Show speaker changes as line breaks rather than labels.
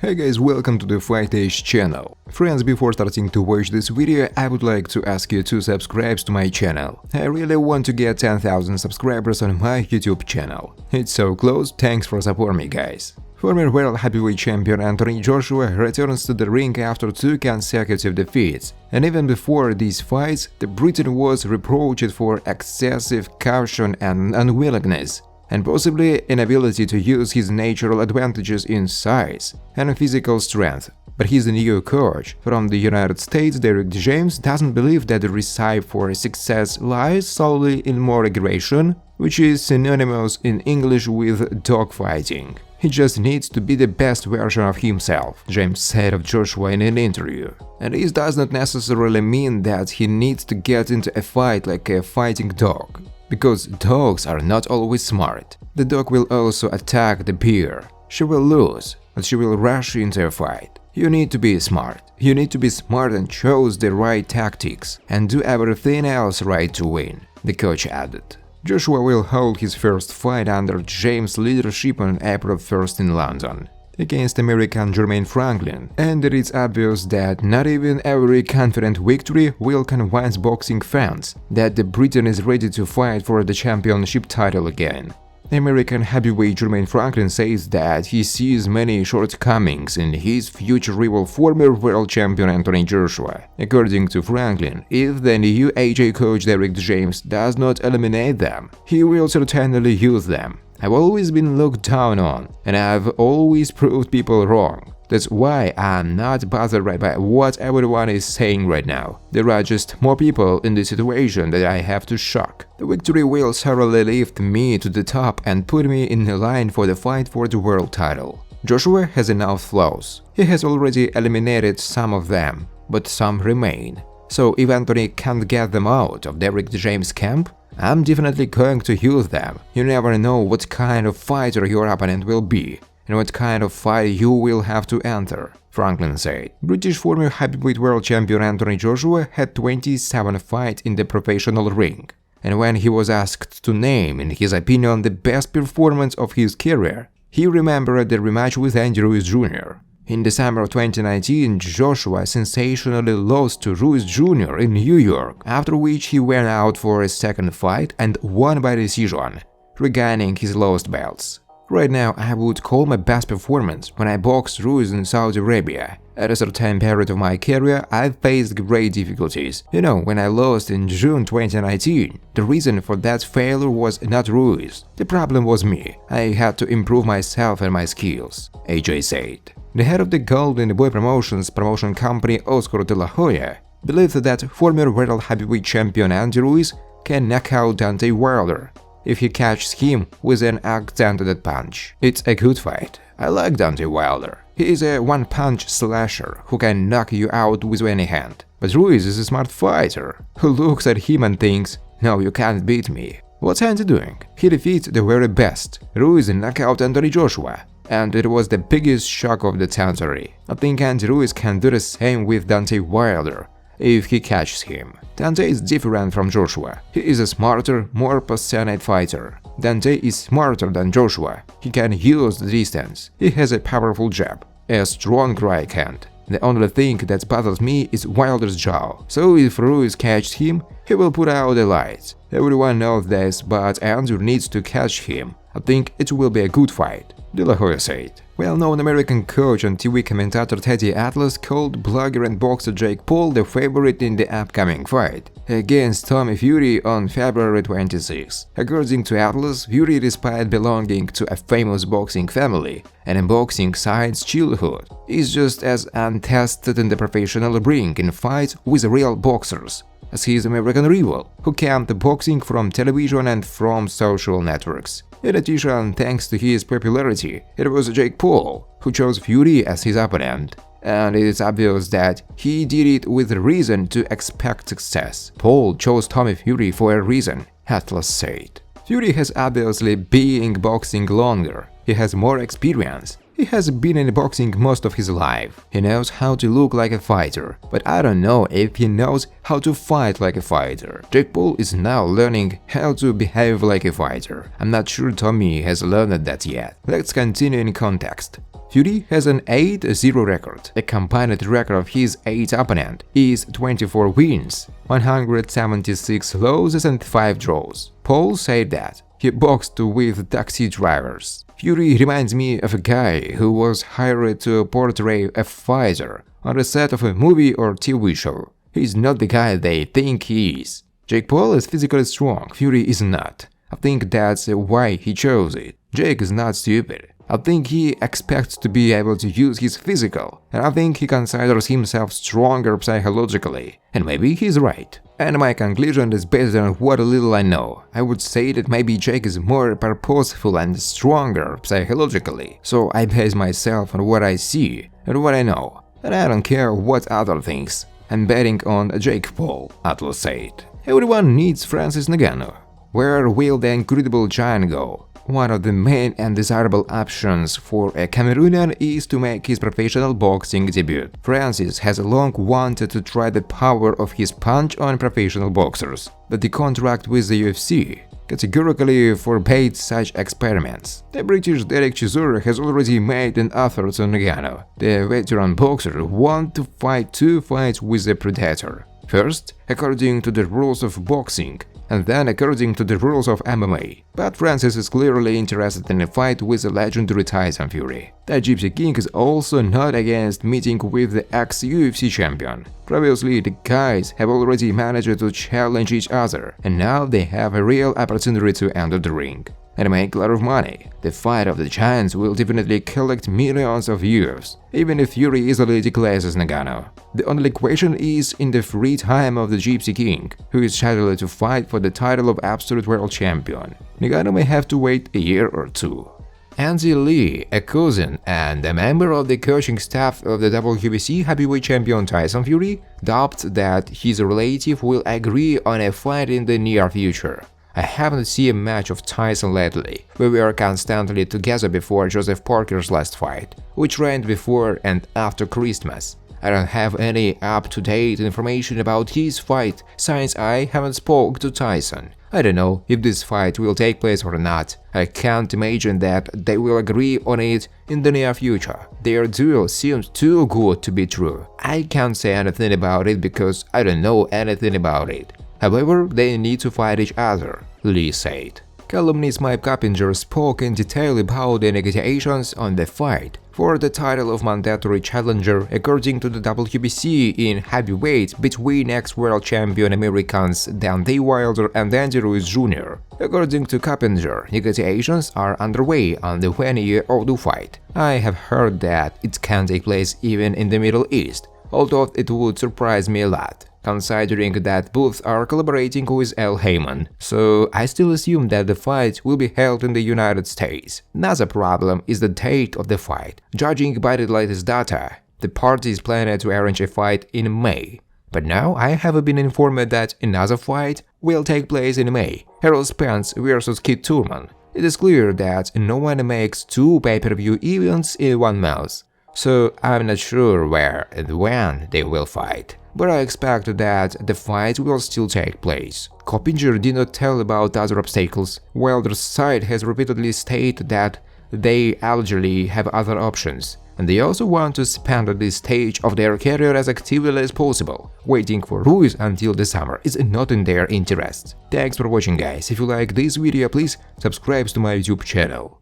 Hey guys, welcome to the Fight Age channel. Friends, before starting to watch this video, I would like to ask you to subscribe to my channel. I really want to get 10,000 subscribers on my YouTube channel. It's so close, thanks for supporting me, guys. Former world heavyweight champion Anthony Joshua returns to the ring after 2 consecutive defeats, and even before these fights, the Briton was reproached for excessive caution and unwillingness, and possibly inability to use his natural advantages in size and physical strength. But his new coach from the United States, Derek James, doesn't believe that the recipe for success lies solely in more aggression, which is synonymous in English with dogfighting. He just needs to be the best version of himself, James said of Joshua in an interview. And this does not necessarily mean that he needs to get into a fight like a fighting dog, because dogs are not always smart. The dog will also attack the bear. She will lose, but she will rush into a fight. You need to be smart. You need to be smart and choose the right tactics and do everything else right to win, the coach added. Joshua will hold his first fight under James' leadership on April 1st in London, against American Jermaine Franklin, and it is obvious that not even every confident victory will convince boxing fans that the Briton is ready to fight for the championship title again. American heavyweight Jermaine Franklin says that he sees many shortcomings in his future rival former world champion Anthony Joshua. According to Franklin, if the new AJ coach Derek James does not eliminate them, he will certainly use them. I've always been looked down on, and I've always proved people wrong. That's why I'm not bothered by what everyone is saying right now. There are just more people in this situation that I have to shock. The victory will certainly lift me to the top and put me in the line for the fight for the world title. Joshua has enough flaws. He has already eliminated some of them, but some remain. So if Anthony can't get them out of Derek James' camp, I'm definitely going to use them. You never know what kind of fighter your opponent will be, and what kind of fight you will have to enter, Franklin said. British former heavyweight world champion Anthony Joshua had 27 fights in the professional ring, and when he was asked to name, in his opinion, the best performance of his career, he remembered the rematch with Andy Ruiz Jr. In December 2019, Joshua sensationally lost to Ruiz Jr. in New York, after which he went out for a second fight and won by decision, regaining his lost belts. Right now, I would call my best performance when I boxed Ruiz in Saudi Arabia. At a certain period of my career, I faced great difficulties. You know, when I lost in June 2019, the reason for that failure was not Ruiz. The problem was me. I had to improve myself and my skills, AJ said. The head of the Golden Boy Promotions promotion company, Oscar de la Hoya, believed that former world heavyweight champion Andy Ruiz can knock out Deontay Wilder if he catches him with an accented punch. It's a good fight. I like Deontay Wilder. He is a one-punch slasher who can knock you out with any hand. But Ruiz is a smart fighter who looks at him and thinks, no, you can't beat me. What's Andy doing? He defeats the very best. Ruiz knocked out Anthony Joshua, and it was the biggest shock of the century. I think Andy Ruiz can do the same with Deontay Wilder if he catches him. Deontay is different from Joshua. He is a smarter, more passionate fighter. Deontay is smarter than Joshua. He can use the distance. He has a powerful jab, a strong right hand. The only thing that bothers me is Wilder's jaw. So if Ruiz catches him, he will put out the lights. Everyone knows this, but Andrew needs to catch him. I think it will be a good fight, De La Hoya said. Well-known American coach and TV commentator Teddy Atlas called blogger and boxer Jake Paul the favorite in the upcoming fight against Tommy Fury on February 26. According to Atlas, Fury, despite belonging to a famous boxing family and in boxing side's childhood, is just as untested in the professional ring in fights with real boxers as his American rival, who came to boxing from television and from social networks. In addition, thanks to his popularity, it was Jake Paul who chose Fury as his opponent, and it is obvious that he did it with reason to expect success. Paul chose Tommy Fury for a reason, Atlas said. Fury has obviously been in boxing longer. He has more experience. He has been in boxing most of his life. He knows how to look like a fighter, but I don't know if he knows how to fight like a fighter. Jake Paul is now learning how to behave like a fighter. I'm not sure Tommy has learned that yet. Let's continue in context. Fury has an 8-0 record. The combined record of his 8 opponents is 24 wins, 176 losses and 5 draws. Paul said that he boxed with taxi drivers. Fury reminds me of a guy who was hired to portray a fighter on the set of a movie or TV show. He's not the guy they think he is. Jake Paul is physically strong, Fury is not. I think that's why he chose it. Jake is not stupid. I think he expects to be able to use his physical, and I think he considers himself stronger psychologically, and maybe he's right. And my conclusion is based on what little I know. I would say that maybe Jake is more purposeful and stronger psychologically, so I base myself on what I see and what I know, and I don't care what other things. I'm betting on Jake Paul, Atlas said. Everyone needs Francis Ngannou. Where will the incredible giant go? One of the main and desirable options for a Cameroonian is to make his professional boxing debut. Francis has long wanted to try the power of his punch on professional boxers, but the contract with the UFC categorically forbade such experiments. The British Derek Chisora has already made an offer to Ngannou. The veteran boxer wants to fight 2 fights with the Predator. First, according to the rules of boxing, and then according to the rules of MMA. But Francis is clearly interested in a fight with the legendary Tyson Fury. The Gypsy King is also not against meeting with the ex-UFC champion. Previously, the guys have already managed to challenge each other, and now they have a real opportunity to enter the ring and make a lot of money. The fight of the giants will definitely collect millions of views, even if Fury easily declares Ngannou. The only question is in the free time of the Gypsy King, who is scheduled to fight for the title of absolute world champion. Ngannou may have to wait a year or 2. Andy Lee, a cousin and a member of the coaching staff of the WBC heavyweight champion Tyson Fury, doubts that his relative will agree on a fight in the near future. I haven't seen a match of Tyson lately. We were constantly together before Joseph Parker's last fight. We trained before and after Christmas. I don't have any up-to-date information about his fight since I haven't spoke to Tyson. I don't know if this fight will take place or not. I can't imagine that they will agree on it in the near future. Their duel seems too good to be true. I can't say anything about it because I don't know anything about it. However, they need to fight each other, Lee said. Columnist Mike Coppinger spoke in detail about the negotiations on the fight for the title of mandatory challenger according to the WBC in heavyweight between ex-world champion Americans Deontay Wilder and Andy Ruiz Jr. According to Coppinger, negotiations are underway on the 20-year-old fight. I have heard that it can take place even in the Middle East, although it would surprise me a lot, considering that both are collaborating with Al Heyman, so I still assume that the fight will be held in the United States. Another problem is the date of the fight. Judging by the latest data, the parties planned to arrange a fight in May. But now I have been informed that another fight will take place in May, Errol Spence vs Keith Thurman. It is clear that no one makes 2 pay-per-view events in 1 month, so I'm not sure where and when they will fight. But I expect that the fight will still take place. Coppinger did not tell about other obstacles. Wilder's side has repeatedly stated that they allegedly have other options, and they also want to spend this stage of their career as actively as possible. Waiting for Ruiz until the summer is not in their interest. Thanks for watching, guys. If you like this video, please subscribe to my YouTube channel.